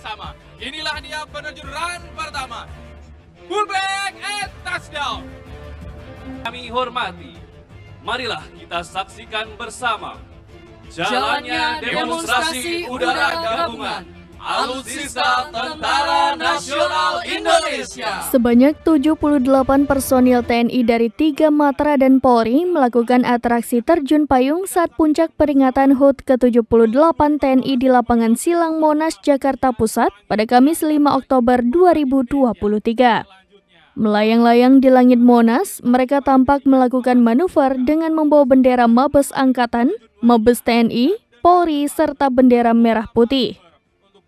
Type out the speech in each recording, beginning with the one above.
sama. Inilah dia penerjun run pertama. Fullback and touchdown. Kami hormati, marilah kita saksikan bersama jalannya demonstrasi udara gabungan Alutsista Tentara Nasional Indonesia. Sebanyak 78 personil TNI dari 3 Matra dan Polri melakukan atraksi terjun payung saat puncak peringatan HUT ke-78 TNI di lapangan Silang Monas, Jakarta Pusat pada Kamis 5 Oktober 2023. Melayang-layang di langit Monas, mereka tampak melakukan manuver dengan membawa bendera Mabes Angkatan, Mabes TNI, Polri, serta bendera merah putih.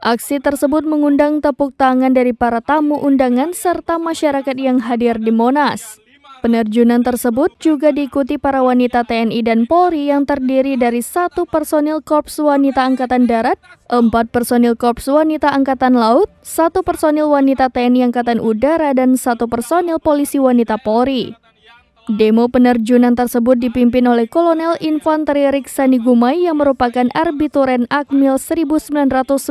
Aksi tersebut mengundang tepuk tangan dari para tamu undangan serta masyarakat yang hadir di Monas. Penerjunan tersebut juga diikuti para wanita TNI dan Polri yang terdiri dari 1 personil Korps Wanita Angkatan Darat, 4 personil Korps Wanita Angkatan Laut, 1 personil wanita TNI Angkatan Udara, dan 1 personil Polisi Wanita Polri. Demo penerjunan tersebut dipimpin oleh Kolonel Infanteri Riksani Gumai yang merupakan Arbituren Akmil 1997.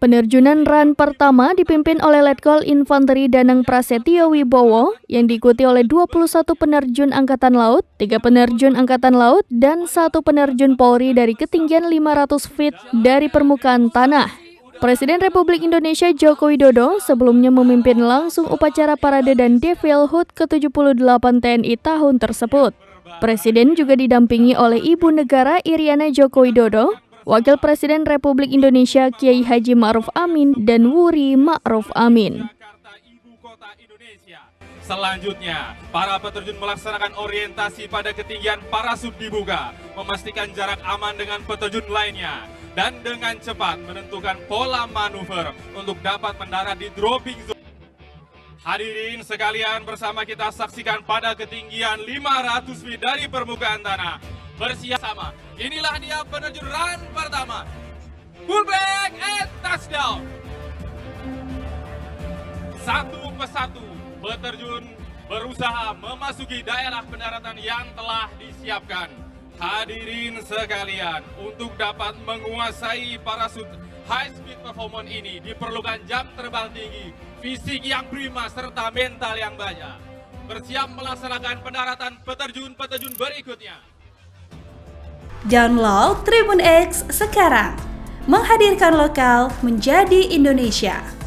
Penerjunan run pertama dipimpin oleh Letkol Infanteri Danang Prasetyo Wibowo yang diikuti oleh 21 penerjun Angkatan Laut, 3 penerjun Angkatan Laut, dan 1 penerjun Polri dari ketinggian 500 feet dari permukaan tanah. Presiden Republik Indonesia Joko Widodo sebelumnya memimpin langsung upacara parade dan defil HUT ke-78 TNI tahun tersebut. Presiden juga didampingi oleh Ibu Negara Iriana Joko Widodo, Wakil Presiden Republik Indonesia Kiai Haji Ma'ruf Amin, dan Wuri Ma'ruf Amin. Selanjutnya, para peterjun melaksanakan orientasi pada ketinggian parasut dibuka, memastikan jarak aman dengan peterjun lainnya, dan dengan cepat menentukan pola manuver untuk dapat mendarat di dropping zone. Hadirin sekalian, bersama kita saksikan pada ketinggian 500 feet dari permukaan tanah. Bersiap sama. Inilah dia penerjun run pertama. Fullback and touchdown. Satu persatu peterjun berusaha memasuki daerah pendaratan yang telah disiapkan. Hadirin sekalian, untuk dapat menguasai parasut high speed performance ini diperlukan jam terbang tinggi, fisik yang prima, serta mental yang banyak. Bersiap melaksanakan pendaratan peterjun-peterjun berikutnya. Download Tribun X sekarang, menghadirkan lokal menjadi Indonesia.